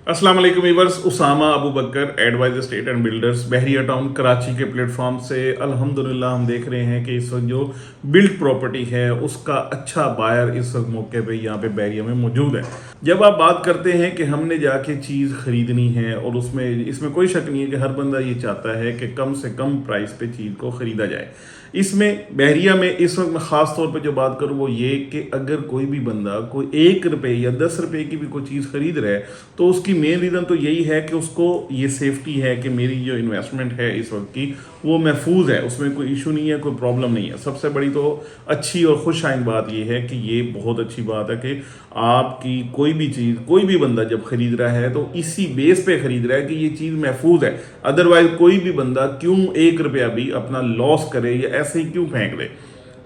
अस्सलाम वालेकुम viewers. Usama Abu Bakar advisor state and builders Bahria town Karachi के प्लेटफॉर्म से अल्हम्दुलिल्लाह हम देख रहे हैं कि इस वक्त जो बिल्ड प्रॉपर्टी है उसका अच्छा बायर इस वक्त मौके पे यहाँ पे बहरिया में मौजूद है। जब आप बात करते हैं कि हमने जाके चीज़ खरीदनी है और उसमें इसमें कोई शक नहीं है कि हर बंदा ये चाहता है कि कम से कम प्राइस पे चीज़ को ख़रीदा जाए। इसमें बहरिया में इस वक्त मैं ख़ास तौर पे जो बात करूँ वो ये कि अगर कोई भी बंदा कोई 1 रुपये या 10 रुपये की भी कोई चीज़ खरीद रहा है तो उसकी मेन रीज़न तो यही है कि उसको ये सेफ्टी है कि मेरी जो इन्वेस्टमेंट है इस वक्त की वो महफूज है, उसमें कोई इशू नहीं है, कोई प्रॉब्लम नहीं है। सबसे बड़ी तो अच्छी और खुश आइंद बात ये है कि ये बहुत अच्छी बात है कि आपकी कोई भी चीज़ कोई भी बंदा जब खरीद रहा है तो इसी बेस पे खरीद रहा है कि ये चीज़ महफूज है। अदरवाइज कोई भी बंदा क्यों 1 रुपया भी अपना लॉस करे या ऐसे ही क्यों फेंक दे।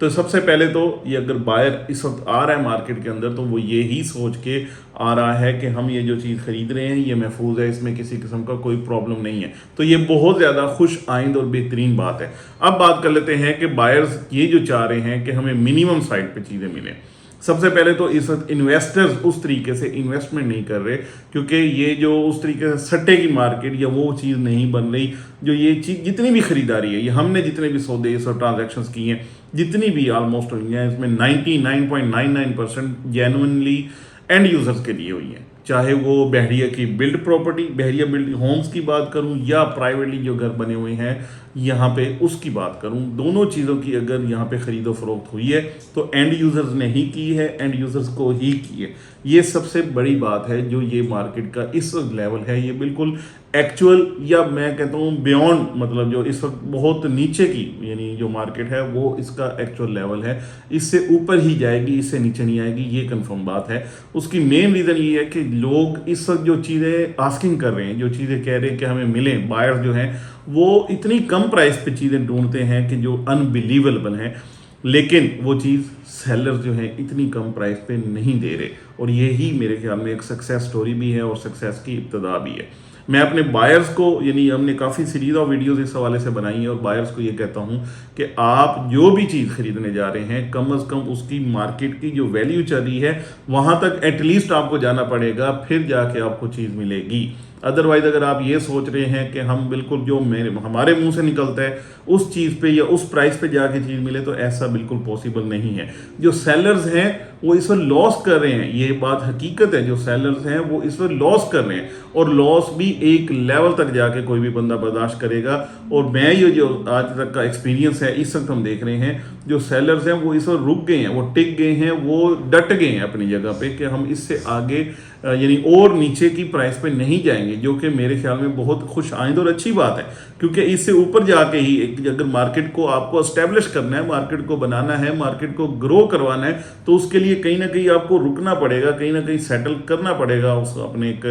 तो सबसे पहले तो ये अगर बायर इस वक्त आ रहा है मार्केट के अंदर तो वो ये ही सोच के आ रहा है कि हम ये जो चीज़ खरीद रहे हैं ये महफूज है, इसमें किसी किस्म का कोई प्रॉब्लम नहीं है। तो ये बहुत ज़्यादा खुश आइंद और बेहतरीन बात है। अब बात कर लेते हैं कि बायर्स ये जो चाह रहे हैं कि हमें मिनिमम साइड पे चीज़ें मिलें। सबसे पहले तो इस वक्त इन्वेस्टर्स उस तरीके से इन्वेस्टमेंट नहीं कर रहे क्योंकि ये जो उस तरीके से सट्टे की मार्केट या वो चीज़ नहीं बन रही जो ये चीज़ जितनी भी खरीदारी है, ये हमने जितने भी सौदे इस ट्रांजेक्शन्स की हैं जितनी भी ऑलमोस्ट हुई हैं इसमें 99.99% जेन्युइनली एंड यूजर्स के लिए हुई हैं। चाहे वो बहरिया की बिल्ड प्रॉपर्टी बहरिया बिल्ड होम्स की बात करूं या प्राइवेटली जो घर बने हुए हैं यहाँ पे उसकी बात करूं, दोनों चीज़ों की अगर यहाँ पे खरीदो फरोख्त हुई है तो एंड यूज़र्स ने ही की है, एंड यूज़र्स को ही की है। ये सबसे बड़ी बात है जो ये मार्केट का इस लेवल है। ये बिल्कुल एक्चुअल या मैं कहता हूँ बियॉन्ड, मतलब जो इस वक्त बहुत नीचे की यानी जो मार्केट है वो इसका एक्चुअल लेवल है। इससे ऊपर ही जाएगी, इससे नीचे नहीं आएगी, ये कंफर्म बात है। उसकी मेन रीज़न ये है कि लोग इस वक्त जो चीज़ें आस्किंग कर रहे हैं, जो चीज़ें कह रहे हैं कि हमें मिलें, बायर्स जो हैं वो इतनी कम प्राइस पे चीज़ें ढूंढते हैं कि जो अनबिलीवेबल हैं, लेकिन वो चीज़ सेलर्स जो हैं इतनी कम प्राइस पे नहीं दे रहे। और यही मेरे ख्याल में एक सक्सेस स्टोरी भी है और सक्सेस की इब्तदा भी है। मैं अपने बायर्स को यानी हमने काफ़ी सीरीज ऑफ वीडियोस इस हवाले से बनाई है और बायर्स को ये कहता हूँ कि आप जो भी चीज़ खरीदने जा रहे हैं कम अज़ कम उसकी मार्केट की जो वैल्यू चल रही है वहाँ तक एटलीस्ट आपको जाना पड़ेगा, फिर जाके आपको चीज़ मिलेगी। अदरवाइज अगर आप ये सोच रहे हैं कि हम बिल्कुल जो हमारे मुंह से निकलता है उस चीज़ पे या उस प्राइस पे जाके चीज़ मिले तो ऐसा बिल्कुल पॉसिबल नहीं है। जो सेलर्स हैं वो इस वक्त लॉस कर रहे हैं, ये बात हकीकत है। जो सेलर्स हैं वो इस वक्त लॉस कर रहे हैं और लॉस भी एक लेवल तक जाके कोई भी बंदा बर्दाश्त करेगा। और मैं ये जो आज तक का एक्सपीरियंस है इस वक्त हम देख रहे हैं जो सेलर्स हैं वो इस वक्त रुक गए हैं, वो टिक गए हैं, वो डट गए हैं अपनी जगह पे कि हम इससे आगे यानी और नीचे की प्राइस पे नहीं जाएंगे, जो कि मेरे ख्याल में बहुत खुश आइंद और अच्छी बात है। क्योंकि इससे ऊपर जाके ही अगर मार्केट को आपको एस्टेब्लिश करना है, मार्केट को बनाना है, मार्केट को ग्रो करवाना है तो उसके लिए कहीं ना कहीं आपको रुकना पड़ेगा, कहीं ना कहीं सेटल करना पड़ेगा उस अपने एक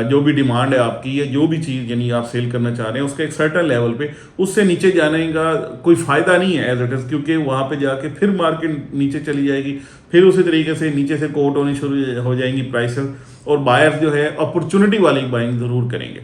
जो भी डिमांड है आपकी या जो भी चीज़ यानी आप सेल करना चाह रहे हैं उसके एक सर्टेन लेवल पे। उससे नीचे जाने का कोई फ़ायदा नहीं है एज इट इज़, क्योंकि वहाँ पे जाके फिर मार्केट नीचे चली जाएगी, फिर उसी तरीके से नीचे से कोट होनी शुरू हो जाएंगी प्राइसेस और बायर्स जो है अपॉर्चुनिटी वाली बाइंग ज़रूर करेंगे।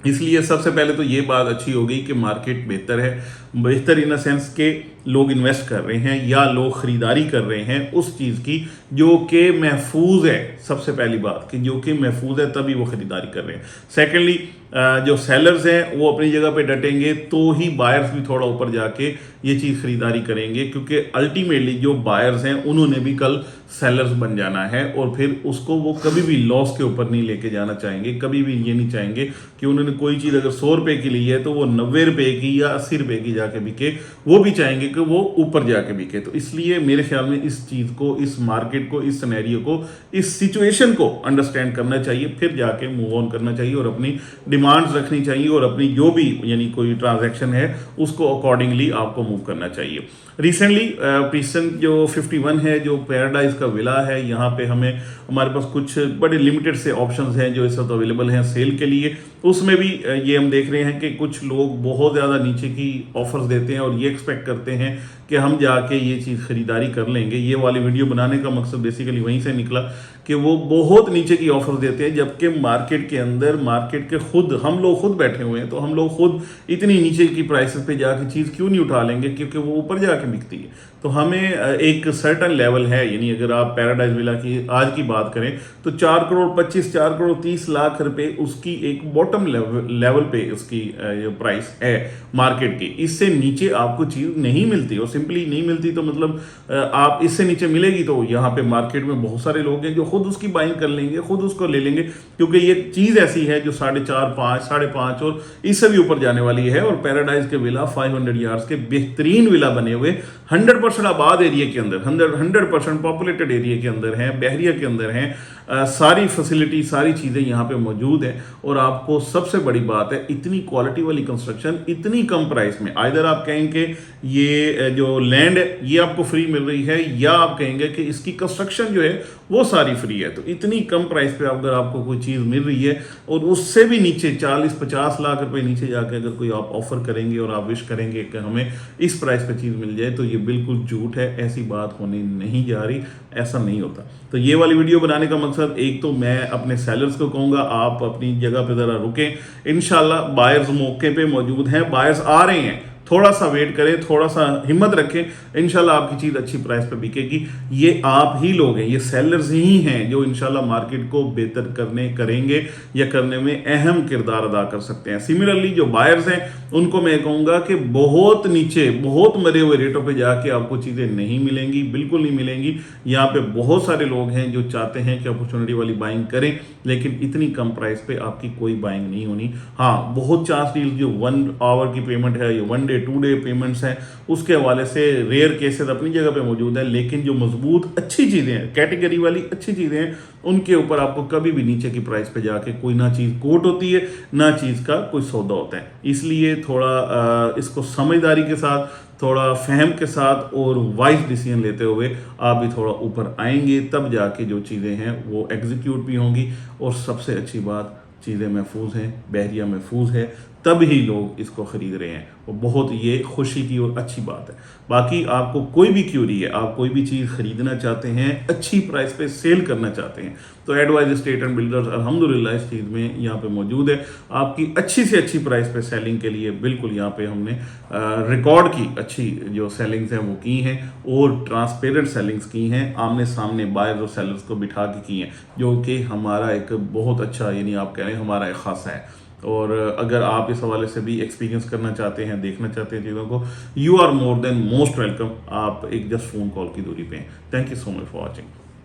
इसलिए सबसे पहले तो ये बात अच्छी हो गई कि मार्केट बेहतर है, बेहतर इन द सेंस के लोग इन्वेस्ट कर रहे हैं या लोग ख़रीदारी कर रहे हैं उस चीज़ की जो कि महफूज है। सबसे पहली बात कि जो कि महफूज है तभी वो ख़रीदारी कर रहे हैं। सेकेंडली जो सेलर्स हैं वो अपनी जगह पे डटेंगे तो ही बायर्स भी थोड़ा ऊपर जाके ये चीज़ ख़रीदारी करेंगे, क्योंकि अल्टीमेटली जो बायर्स हैं उन्होंने भी कल सेलर्स बन जाना है और फिर उसको वो कभी भी लॉस के ऊपर नहीं लेके जाना चाहेंगे। कभी भी ये नहीं चाहेंगे कि उन्होंने कोई चीज़ अगर 100 रुपये की ली है तो वो 90 रुपये की या 80 रुपये की जाके बिके, वो भी चाहेंगे कि वो ऊपर जाके बिके। तो इसलिए मेरे ख्याल में इस चीज़ को, इस मार्केट को, इस सिनेरियो को, इस सिचुएशन को अंडरस्टैंड करना चाहिए, फिर जाके मूव ऑन करना चाहिए और अपनी डिमांड्स रखनी चाहिए और अपनी जो भी यानी कोई ट्रांजैक्शन है उसको अकॉर्डिंगली आपको मूव करना चाहिए। रिसेंट जो 51 है जो पैराडाइज का विला है, यहाँ पे हमारे पास कुछ बड़े लिमिटेड से ऑप्शंस हैं जो इस वक्त अवेलेबल हैं सेल के लिए। उसमें भी ये हम देख रहे हैं कि कुछ लोग बहुत ज़्यादा नीचे की ऑफर्स देते हैं और ये एक्सपेक्ट करते हैं कि हम जाके ये चीज़ ख़रीदारी कर लेंगे। ये वाली वीडियो बनाने का मकसद बेसिकली वहीं से निकला कि वो बहुत नीचे की ऑफर देते हैं, जबकि मार्केट के अंदर मार्केट के खुद हम लोग खुद बैठे हुए हैं, तो हम लोग खुद इतनी नीचे की प्राइसेस पे जाके चीज़ क्यों नहीं उठा लेंगे, क्योंकि वो ऊपर जाके बिकती है। तो हमें एक सर्टन लेवल है, यानी अगर आप पैराडाइज विला की आज की बात करें तो 4 करोड़ 25, 4 करोड़ 30 लाख रुपए उसकी एक बॉटम लेवल पे उसकी जो प्राइस है मार्केट की, इससे नीचे आपको चीज़ नहीं मिलती और सिंपली नहीं मिलती। तो मतलब आप इससे नीचे मिलेगी तो यहाँ पे मार्केट में बहुत सारे लोग हैं जो खुद उसकी बाइंग कर लेंगे, खुद उसको ले लेंगे, क्योंकि ये चीज़ ऐसी है जो 4.5, 5, 5.5 और इससे भी ऊपर जाने वाली है। और पैराडाइज के विला 500 यार्ड्स के बेहतरीन विला बने हुए 100% आबाद एरिया के अंदर, 100% पॉपुलेटेड एरिया के अंदर हैं, बहरिया के अंदर हैं। सारी फैसिलिटी सारी चीज़ें यहाँ पे मौजूद हैं। और आपको सबसे बड़ी बात है, इतनी क्वालिटी वाली कंस्ट्रक्शन इतनी कम प्राइस में। आइदर आप कहेंगे ये जो लैंड है ये आपको फ्री मिल रही है, या आप कहेंगे कि इसकी कंस्ट्रक्शन जो है वो सारी फ्री है। तो इतनी कम प्राइस पे अगर आपको कोई चीज़ मिल रही है और उससे भी नीचे 40-50 लाख रुपए नीचे जाके अगर कोई आप ऑफर करेंगे और आप विश करेंगे कि हमें इस प्राइस पे चीज़ मिल जाए, तो ये बिल्कुल झूठ है, ऐसी बात होने नहीं जा रही, ऐसा नहीं होता। तो ये वाली वीडियो बनाने का मकसद, एक तो मैं अपने सेलर्स को कहूँगा आप अपनी जगह पे ज़रा रुकें, इंशाल्लाह बायर्स मौके पे मौजूद हैं, बायर्स आ रहे हैं, थोड़ा सा वेट करें, थोड़ा सा हिम्मत रखें, इंशाल्लाह आपकी चीज़ अच्छी प्राइस पे बिकेगी। ये आप ही लोग हैं, ये सेलर्स ही हैं जो इंशाल्लाह मार्केट को बेहतर करेंगे या करने में अहम किरदार अदा कर सकते हैं। सिमिलरली जो बायर्स हैं उनको मैं कहूँगा कि बहुत नीचे, बहुत मरे हुए रेटों पे जाके आपको चीज़ें नहीं मिलेंगी, बिल्कुल नहीं मिलेंगी। यहाँ पे बहुत सारे लोग हैं जो चाहते हैं कि अपॉर्चुनिटी वाली बाइंग करें, लेकिन इतनी कम प्राइस पे आपकी कोई बाइंग नहीं होनी। हाँ, बहुत चांस डील जो 1 आवर की पेमेंट है, या 1 डे 2 डे पेमेंट्स हैं, उसके हवाले से रेयर केसेस अपनी जगह पे मौजूद है। लेकिन जो मजबूत अच्छी चीज़ें हैं, कैटेगरी वाली अच्छी चीज़ें हैं, उनके ऊपर आपको कभी भी नीचे की प्राइस पे जाके कोई ना चीज़ कोट होती है, ना चीज़ का कोई सौदा होता है। इसलिए थोड़ा इसको समझदारी के साथ, थोड़ा फहम के साथ और वाइज डिसीजन लेते हुए आप भी थोड़ा ऊपर आएंगे, तब जाके जो चीज़ें हैं वो एग्जीक्यूट भी होंगी। और सबसे अच्छी बात, चीज़ें महफूज हैं, बहरिया महफूज है, तब ही लोग इसको ख़रीद रहे हैं, और बहुत ये खुशी की और अच्छी बात है। बाकी आपको कोई भी क्यूरी है, आप कोई भी चीज़ ख़रीदना चाहते हैं, अच्छी प्राइस पे सेल करना चाहते हैं, तो एडवाइज एस्टेट एंड बिल्डर्स अल्हम्दुलिल्लाह इस चीज़ में यहाँ पे मौजूद है। आपकी अच्छी से अच्छी प्राइस पे सेलिंग के लिए बिल्कुल यहाँ पे हमने रिकॉर्ड की अच्छी जो सेलिंग्स हैं वो की हैं, और ट्रांसपेरेंट सेलिंग्स की हैं, आमने सामने बायर्स और सेलर्स को बिठा के की हैं, जो कि हमारा एक बहुत अच्छा, यानी आप कह रहे हैं हमारा एक खासा है। और अगर आप इस हवाले से भी एक्सपीरियंस करना चाहते हैं, देखना चाहते हैं चीज़ों को, you are more than most welcome. आप एक जस्ट फ़ोन कॉल की दूरी पे हैं। Thank you so much for watching.